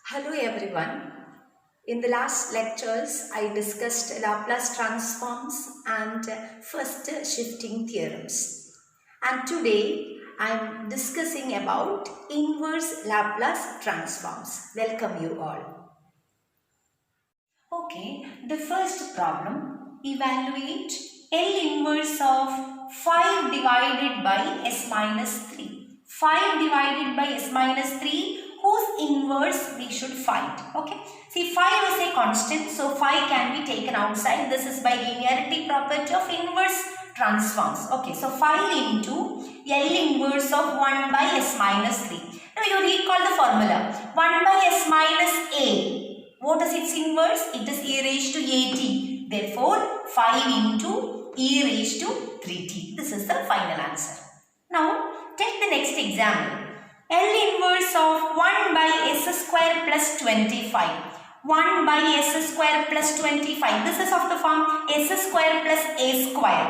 Hello everyone. In the last lectures, I discussed Laplace transforms and first shifting theorems. And today, I am discussing about inverse Laplace transforms. Welcome you all. Okay, the first problem, evaluate L inverse of 5 divided by S minus 3. 5 divided by S minus 3, whose inverse we should find. Okay, see 5 is a constant, so 5 can be taken outside. This is by linearity property of inverse transforms. Okay, so 5 into L inverse of 1 by S minus 3. Now you recall the formula. 1 by S minus A. What is its inverse? It is e raised to at. Therefore, 5 into e raised to 3t. This is the final answer. Now, take the next example. L inverse of 1 by s square plus 25. 1 by s square plus 25. This is of the form s square plus a square.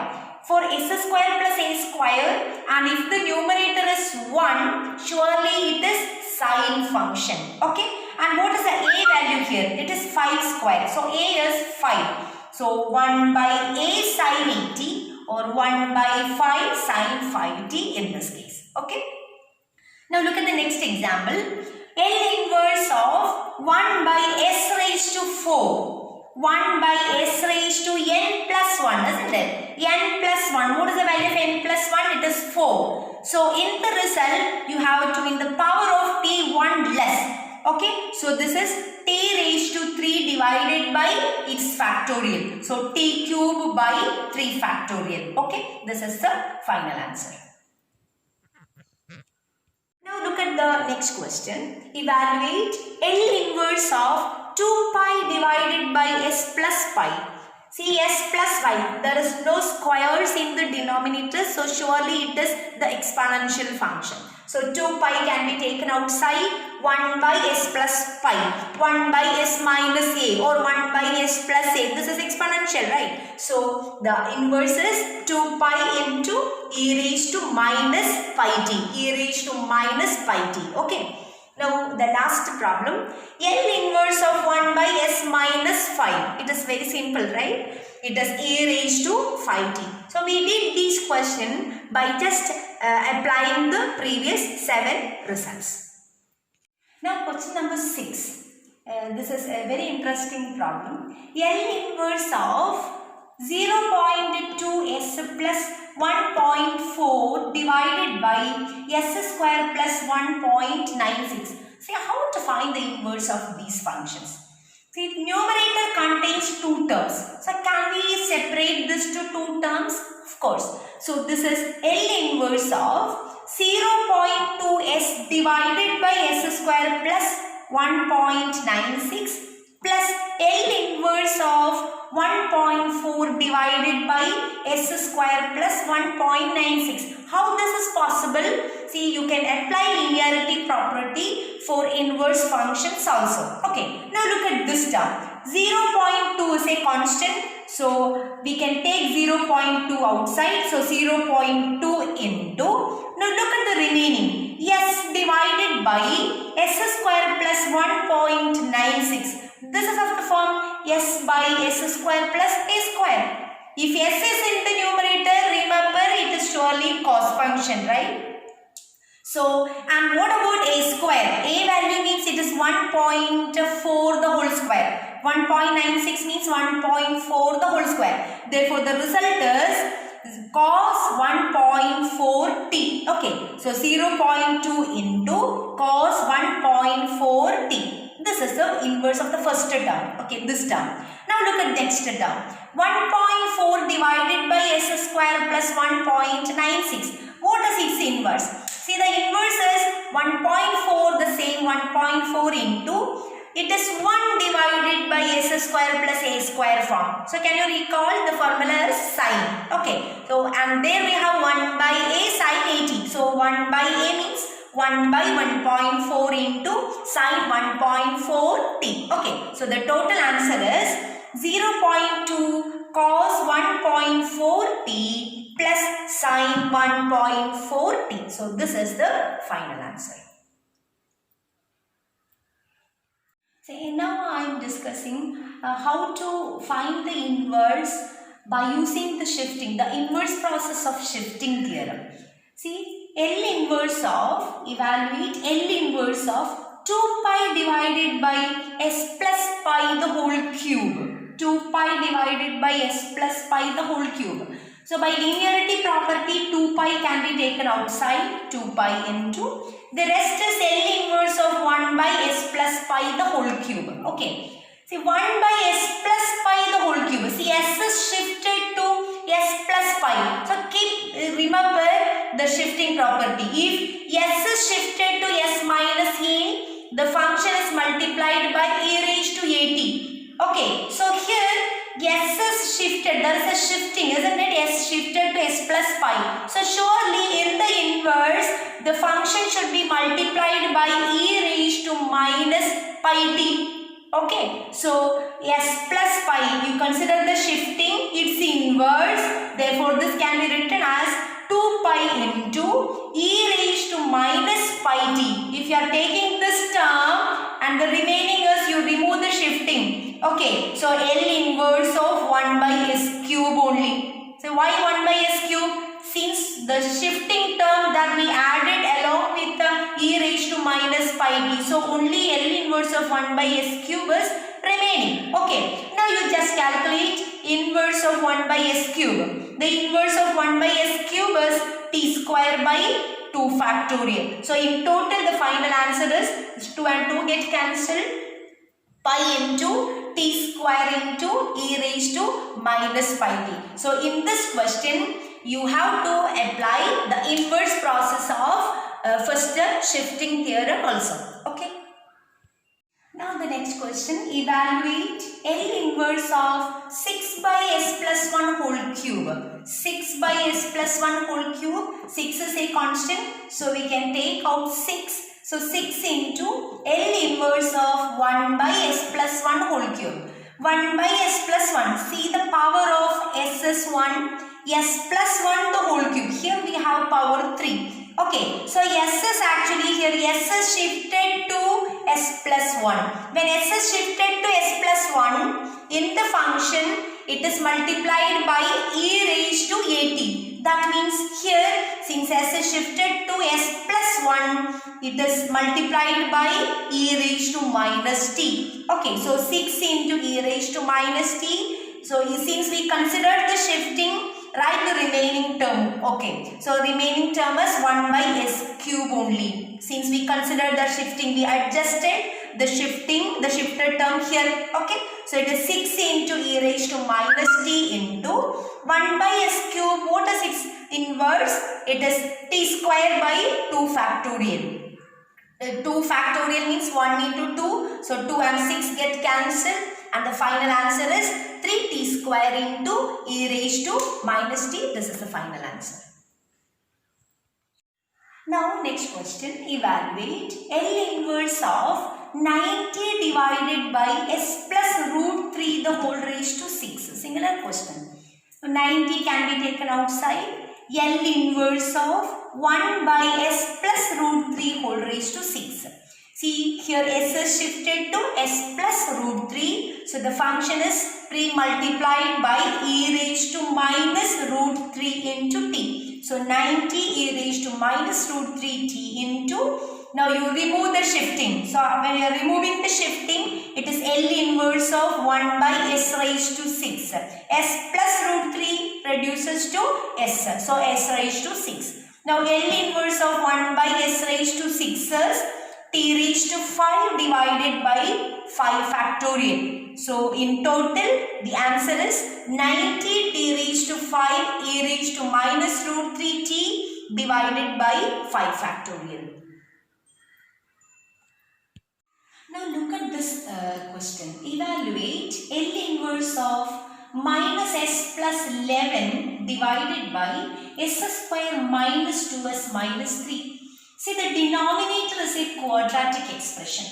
For s square plus a square, and if the numerator is 1, surely it is sine function. Okay. And what is the a value here? It is 5 square. So a is 5. So 1 by a sine 80 or 1 by 5 sine 5t in this case. Okay. Now look at the next example. L inverse of 1 by s raised to 4. 1 by s raised to n plus 1, isn't it? N plus 1. What is the value of n plus 1? It is 4. So in the result, you have to in the power of t 1 less. Okay, so this is t raised to 3 divided by its factorial. So t cube by 3 factorial. Okay, this is the final answer. Now look at the next question. Evaluate L inverse of 2 pi divided by s plus pi. See, s plus pi, there is no squares in the denominator, so surely it is the exponential function. So 2 pi can be taken outside. 1 by s plus pi, 1 by s minus a or 1 by s plus a. This is exponential, right? So the inverse is 2 pi into e raised to minus pi t. E raised to minus pi t. Okay. Now the last problem. L inverse of 1 by s minus 5. It is very simple, right? It is e raised to 5t. So we did this question by just applying the previous 7 results. Now question number 6. This is a very interesting problem. L inverse of 0.2s plus 1.4 divided by s square plus 1.96. See how to find the inverse of these functions. See, numerator contains 2 terms. So can we separate this to 2 terms? Of course. So this is L inverse of 0.2s divided by s square plus 1.96 plus L inverse of 1.4 divided by s square plus 1.96. How this is possible? See, you can apply linearity property for inverse functions also. Okay, now look at this term. 0.2 is a constant. So, we can take 0.2 outside. So, 0.2 into. Now, look at the remaining. S divided by s square plus 1.96. This is of the form s by s square plus a square. If s is in the numerator, remember it is surely cos function, right? So, and what about a square? A value means it is 1.4 the whole square. 1.96 means 1.4 the whole square. Therefore, the result is cos 1.4t. Okay, so 0.2 into cos 1.4t. This is the inverse of the first term. Okay, this term. Now look at next term. 1.4 divided by s square plus 1.96. What is its inverse? See, the inverse is 1.4, the same 1.4 into, it is 1 divided by s square plus a square form. So, can you recall the formula is sine? Okay. So, and there we have 1 by a sine 80. So, 1 by a means 1 by 1.4 into sine 1.4t. Okay. So, the total answer is 0.2 cos 1.4t plus sine 1.4t. So, this is the final answer. So now I am discussing how to find the inverse by using the shifting, the inverse process of shifting theorem. See, L inverse of, evaluate L inverse of 2 pi divided by s plus pi the whole cube. 2 pi divided by s plus pi the whole cube. So by linearity property, 2 pi can be taken outside, 2 pi into. The rest is L inverse of 1 by s plus pi the whole cube. Okay. See, 1 by s plus pi the whole cube. See, s is shifted to s plus pi. So remember the shifting property. If s is shifted to s minus a, the function is multiplied by e raised to at. Okay. So here s is shifted. There is a shifting, isn't it? S shifted to s plus pi. So surely in the inverse, the function should be multiplied by e raised to minus pi t. Okay, so s plus pi, you consider the shifting, its inverse. Therefore, this can be written as 2 pi into e raised to minus pi t. If you are taking this term and the remaining is, you remove the shifting. Okay, so L inverse of 1 by s cube only. So why 1 by s cube? Since the shifting term that we added along with the e raised to minus pi t. So only L inverse of 1 by s cube is remaining. Okay. Now you just calculate inverse of 1 by s cube. The inverse of 1 by s cube is t square by 2 factorial. So in total the final answer is 2 and 2 get cancelled. Pi into t square into e raised to minus pi t. So in this question, you have to apply the inverse process of first shifting theorem also. Okay. Now the next question, evaluate L inverse of 6 by s plus 1 whole cube. 6 by s plus 1 whole cube. 6 is a constant, so we can take out 6. So 6 into L inverse of 1 by s plus 1 whole cube. 1 by s plus 1. See, the power of s is 1. S plus 1 the whole cube. Here we have power 3. Okay, so s is actually here, s is shifted to s plus 1. When s is shifted to s plus 1, in the function, it is multiplied by e raised to at. That means here, since s is shifted to s plus 1, it is multiplied by e raised to minus t. Okay, so 6 into e raised to minus t. So since we considered the shifting, write the remaining term. Okay, so remaining term is 1 by s cube only. Since we considered the shifting, we adjusted the shifting, the shifted term here. Okay, so it is 6 into e raised to minus t into 1 by s cube. What is its inverse? It is t square by 2 factorial. 2 factorial means 1 into 2. So 2 and 6 get cancelled. And the final answer is 3t square into e raised to minus t. This is the final answer. Now next question, evaluate L inverse of 90 divided by s plus root 3 the whole raised to 6. Singular question. So 90 can be taken outside. L inverse of 1 by s plus root 3 whole raised to 6. See, here s is shifted to s plus root 3. So the function is pre-multiplied by e raised to minus root 3 into t. So 90 e raised to minus root 3 t into, now you remove the shifting. So when you are removing the shifting, it is L inverse of 1 by s raised to 6. S plus root 3 reduces to s. So s raised to 6. Now L inverse of 1 by s raised to 6 is t raised to 5 divided by 5 factorial. So in total, the answer is 90 t raised to 5 e raised to minus root 3 t divided by 5 factorial. Now look at this question. Evaluate L inverse of minus s plus 11 divided by s square minus 2s minus 3. See, the denominator is a quadratic expression.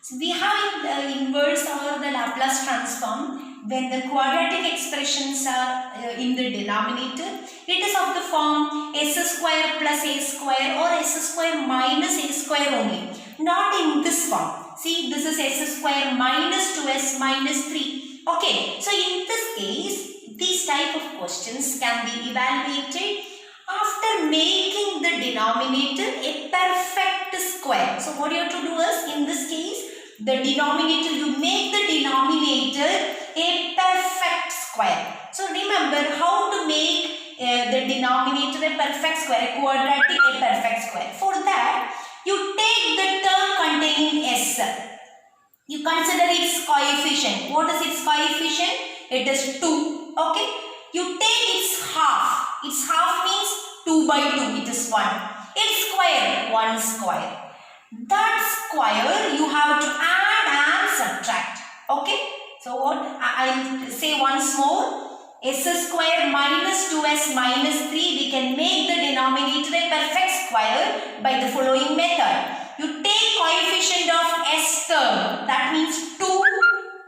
So we have the inverse or the Laplace transform. When the quadratic expressions are in the denominator, it is of the form s square plus a square or s square minus a square only. Not in this form. See, this is s square minus 2s minus 3. Okay, so in this case, these type of questions can be evaluated after making the denominator a perfect square. So what you have to do is, in this case, the denominator, you make the denominator a perfect square. So remember how to make the denominator a perfect square, a quadratic, a perfect square. For that, you take the term containing s. You consider its coefficient. What is its coefficient? It is 2. Okay. You take its half. Its half means 2 by 2. It is 1. Its square, 1 square. That square you have to add and subtract. Okay. So what? I'll say once more. S square minus 2s minus 3. We can make the denominator a perfect square by the following method. You take coefficient of s term. That means 2.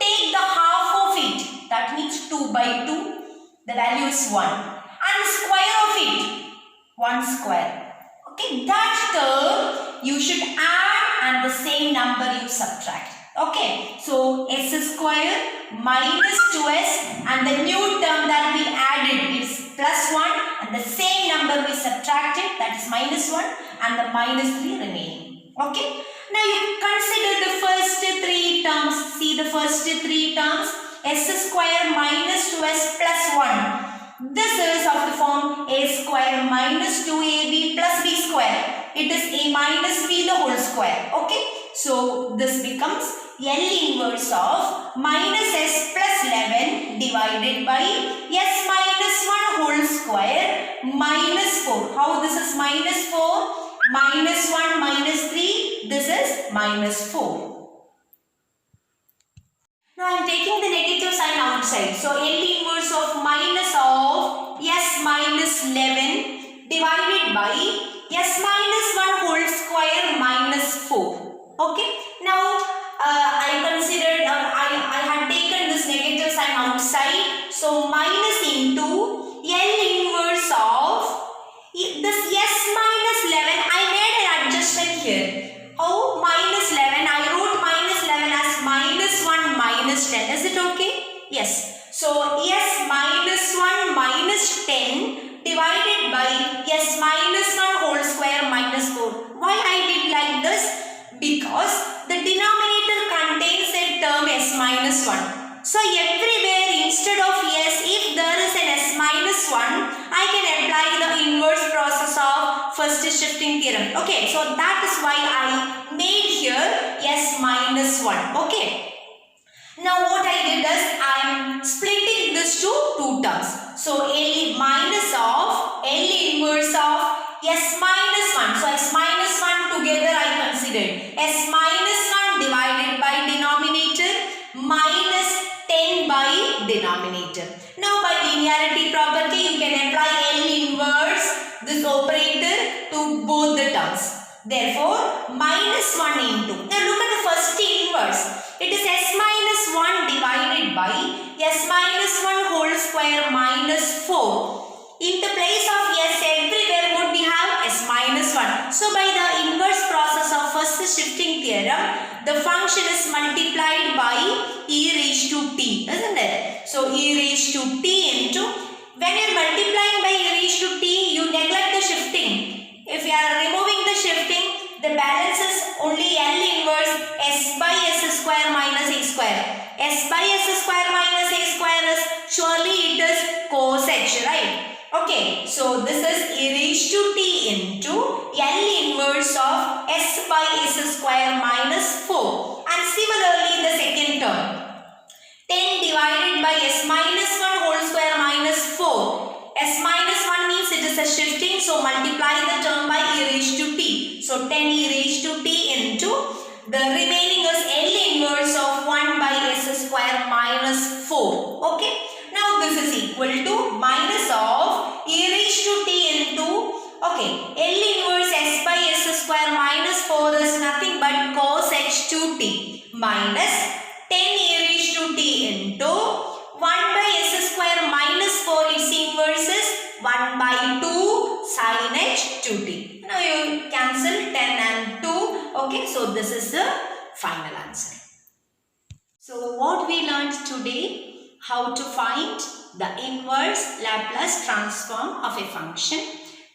Take the half of it. That means 2 by 2. The value is 1. And the square of it. 1 square. Okay. That term you should add and the same number you subtract. Okay. So s square minus 2s and the new term that we added is plus 1 and the same number we subtracted, that is minus 1 and the minus 3 remaining. Okay. Now you consider the first 3 terms. See the first 3 terms. S square minus 2s plus 1. This is of the form a square minus 2ab plus b square. It is a minus b the whole square. Okay. So this becomes L inverse of minus s plus 11 divided by s minus 1 whole square minus 4. How this is minus 4? Minus 1 minus 3. This is minus 4. Now I am taking the negative sign outside. So L inverse of minus of s minus 11 divided by s minus 1 whole square minus 4. Okay. Now I considered I had taken this negative sign outside. So minus into L inverse of this s minus 11. I made an adjustment here. How? Minus 11. I wrote minus 11 as minus 1 minus 10. Is it okay? Yes. So s minus 1 minus 10 divided by s minus 1 whole square minus 4. Why I did like this? Because the denominator contains a term s minus 1. So everywhere instead of s, if there is an s minus 1, I can apply the inverse process of first shifting theorem. Okay, so that is why I made here s minus 1. Okay. Now what I did is I am splitting this to 2 terms. So L minus of L inverse of s minus 1. So s minus 1 together I considered s minus 1 divided by denominator minus 10 by denominator. Now by linearity property you can apply L inverse this operator to both the terms. Therefore minus 1 into. Now look at the first inverse. It is s minus 1 divided by s minus 1 whole square minus 4. In the place of s, everywhere what we have? S minus 1. So by the inverse process of first shifting theorem, the function is multiplied by e raised to t, isn't it? So e raised to t into, when you are multiplying by e raised to t, you neglect the shifting. If you are removing the shifting, the balance is only L inverse s by s square minus a square. S by s square minus a square is surely it is cos h, right? Okay, so this is e raised to t into L inverse of s by s square minus 4. And similarly the second term, 10 divided by s minus 1 whole square minus 4. S minus 1 means it is a shifting, so multiply the term by e raised to t. So 10 e raised to t into, the remaining is L inverse of 1 by s square minus 4. Okay. Now this is equal to minus of e raised to t into, okay, L inverse s by s square minus 4 is nothing but cos h to t minus 10 e raised to t into 1 by s square minus 4, its inverse is 1 by 2 sin h to t. Now you cancel 10 and 2. Okay, so this is the final answer. So what we learned today, how to find the inverse Laplace transform of a function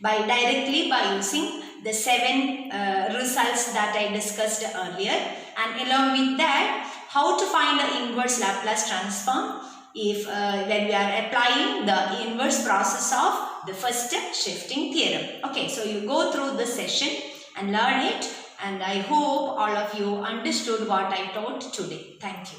directly by using the 7 results that I discussed earlier, and along with that how to find the inverse Laplace transform if when we are applying the inverse process of the first shifting theorem. Okay, so you go through this session and learn it, and I hope all of you understood what I taught today. Thank you.